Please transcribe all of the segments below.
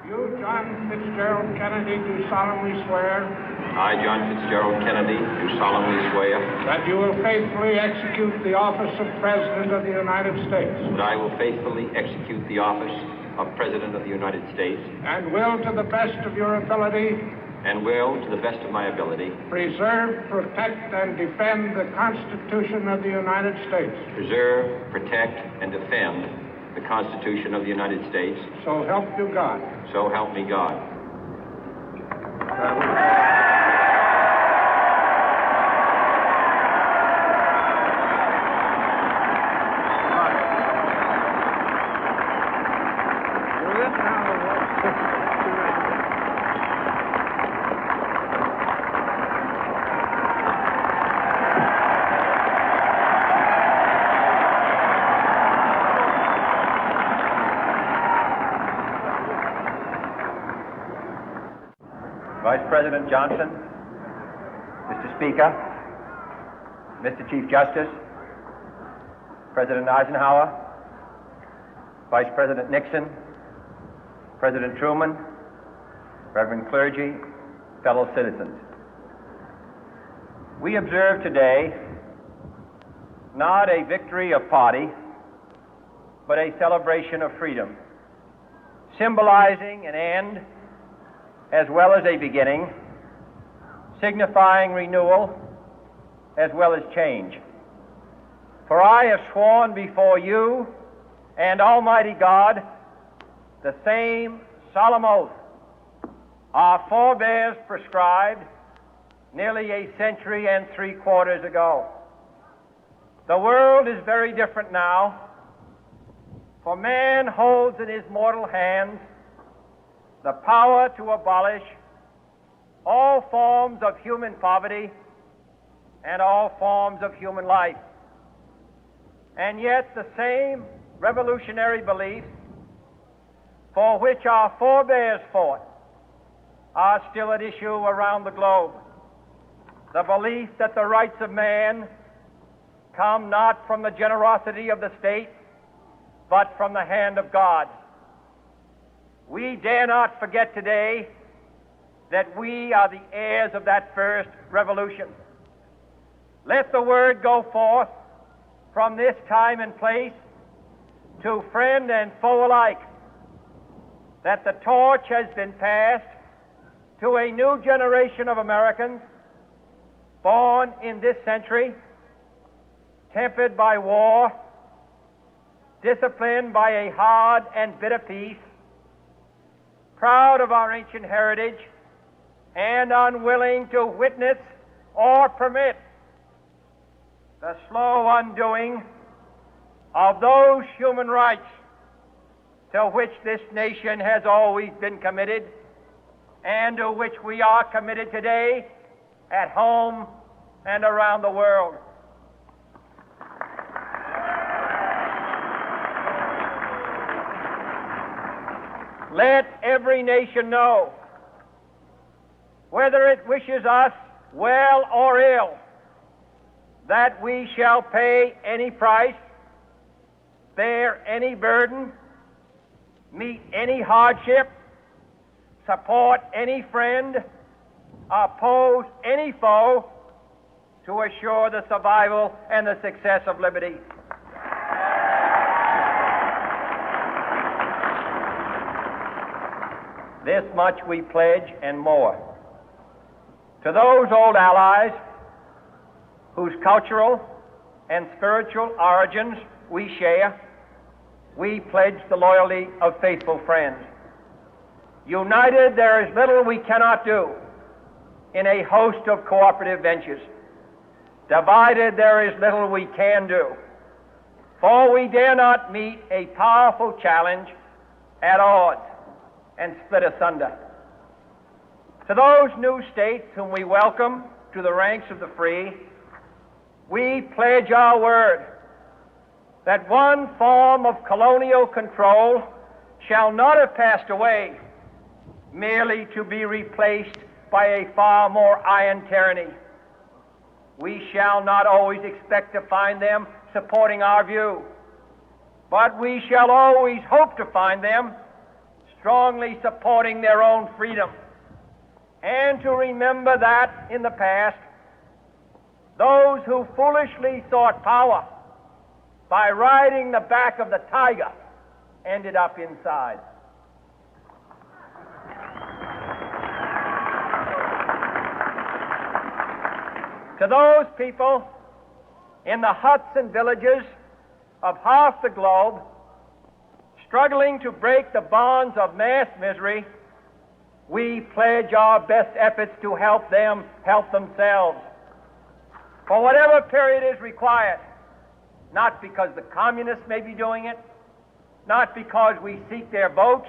You, John Fitzgerald Kennedy, do solemnly swear I, John Fitzgerald Kennedy, do solemnly swear that you will faithfully execute the office of President of the United States that I will faithfully execute the office of President of the United States and will, to the best of your ability, and will, to the best of my ability, preserve, protect, and defend the Constitution of the United States. preserve, protect, and defend the Constitution of the United States. So help you God. So help me God. Vice President Johnson, Mr. Speaker, Mr. Chief Justice, President Eisenhower, Vice President Nixon, President Truman, Reverend clergy, fellow citizens. We observe today not a victory of party, but a celebration of freedom, symbolizing an end as well as a beginning, signifying renewal as well as change. For I have sworn before you and Almighty God the same solemn oath our forebears prescribed nearly a century and 3/4 ago. The world is very different now, for man holds in his mortal hands the power to abolish all forms of human poverty and all forms of human life. And yet the same revolutionary beliefs for which our forebears fought are still at issue around the globe. The belief that the rights of man come not from the generosity of the state, but from the hand of God. We dare not forget today that we are the heirs of that first revolution. Let the word go forth from this time and place to friend and foe alike that the torch has been passed to a new generation of Americans born in this century, tempered by war, disciplined by a hard and bitter peace, proud of our ancient heritage, and unwilling to witness or permit the slow undoing of those human rights to which this nation has always been committed and to which we are committed today at home and around the world. Let every nation know, whether it wishes us well or ill, that we shall pay any price, bear any burden, meet any hardship, support any friend, oppose any foe to assure the survival and the success of liberty. This much we pledge and more. To those old allies whose cultural and spiritual origins we share, we pledge the loyalty of faithful friends. United, there is little we cannot do in a host of cooperative ventures. Divided, there is little we can do, for we dare not meet a powerful challenge at odds and split asunder. To those new states whom we welcome to the ranks of the free, we pledge our word that one form of colonial control shall not have passed away, merely to be replaced by a far more iron tyranny. We shall not always expect to find them supporting our view, but we shall always hope to find them strongly supporting their own freedom, and to remember that in the past, those who foolishly sought power by riding the back of the tiger ended up inside. To those people in the huts and villages of half the globe struggling to break the bonds of mass misery, we pledge our best efforts to help them help themselves for whatever period is required, not because the communists may be doing it, not because we seek their votes,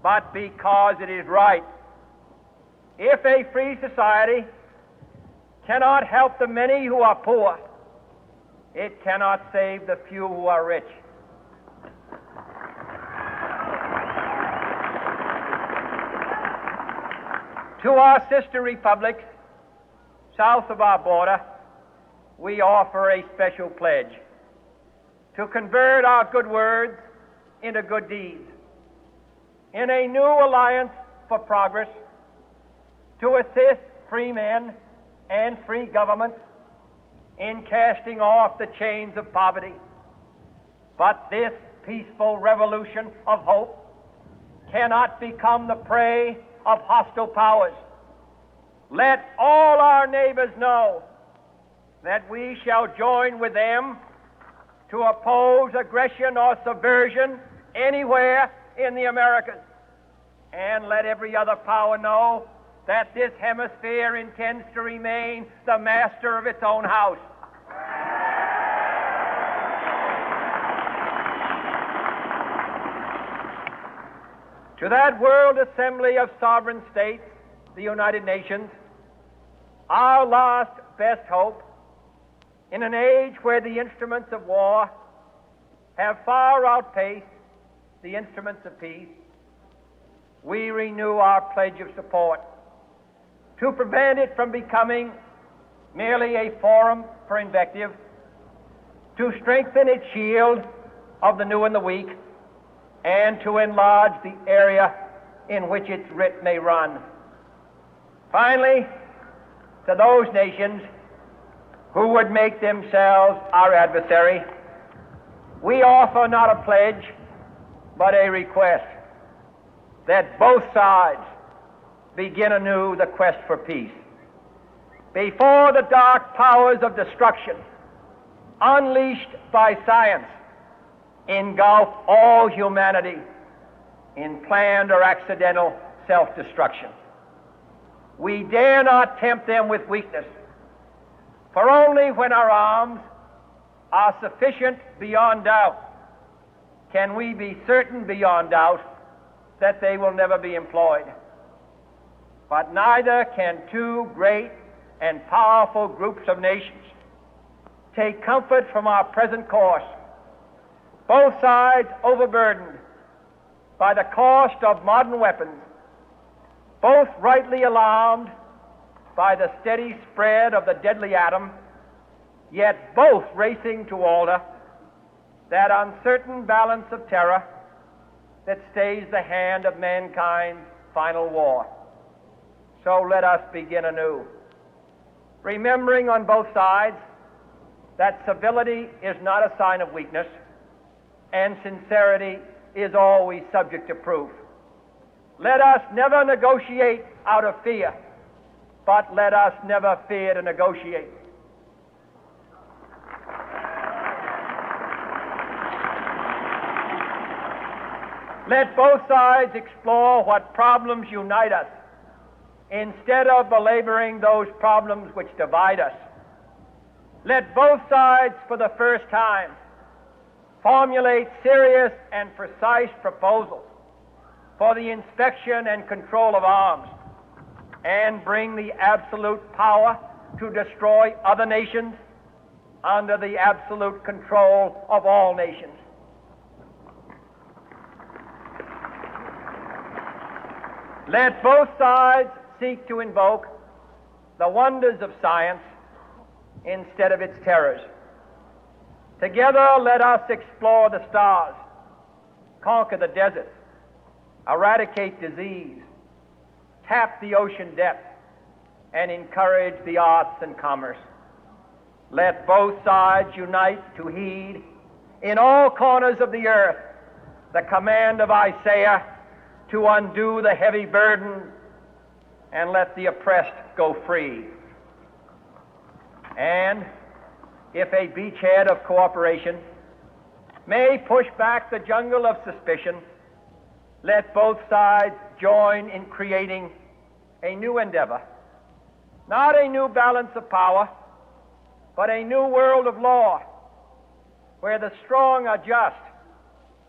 but because it is right. If a free society cannot help the many who are poor, it cannot save the few who are rich. To our sister republics south of our border, we offer a special pledge to convert our good words into good deeds, in a new alliance for progress, to assist free men and free governments in casting off the chains of poverty. But this peaceful revolution of hope cannot become the prey of hostile powers. Let all our neighbors know that we shall join with them to oppose aggression or subversion anywhere in the Americas. And let every other power know that this hemisphere intends to remain the master of its own house. To that World Assembly of Sovereign States, the United Nations, our last best hope, in an age where the instruments of war have far outpaced the instruments of peace, we renew our pledge of support to prevent it from becoming merely a forum for invective, to strengthen its shield of the new and the weak, and to enlarge the area in which its writ may run. Finally, to those nations who would make themselves our adversary, we offer not a pledge, but a request that both sides begin anew the quest for peace. Before the dark powers of destruction, unleashed by science, engulf all humanity in planned or accidental self-destruction, we dare not tempt them with weakness, for only when our arms are sufficient beyond doubt can we be certain beyond doubt that they will never be employed. But neither can two great and powerful groups of nations take comfort from our present course, both sides overburdened by the cost of modern weapons, both rightly alarmed by the steady spread of the deadly atom, yet both racing to alter that uncertain balance of terror that stays the hand of mankind's final war. So let us begin anew, remembering on both sides that civility is not a sign of weakness, and sincerity is always subject to proof. Let us never negotiate out of fear, but let us never fear to negotiate. Let both sides explore what problems unite us, instead of belaboring those problems which divide us. Let both sides, for the first time, formulate serious and precise proposals for the inspection and control of arms, and bring the absolute power to destroy other nations under the absolute control of all nations. Let both sides seek to invoke the wonders of science instead of its terrors. Together, let us explore the stars, conquer the deserts, eradicate disease, tap the ocean depth, and encourage the arts and commerce. Let both sides unite to heed in all corners of the earth the command of Isaiah to undo the heavy burden and let the oppressed go free. And if a beachhead of cooperation may push back the jungle of suspicion, let both sides join in creating a new endeavor, not a new balance of power, but a new world of law, where the strong are just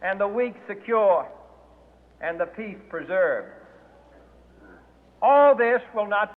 and the weak secure and the peace preserved. All this will not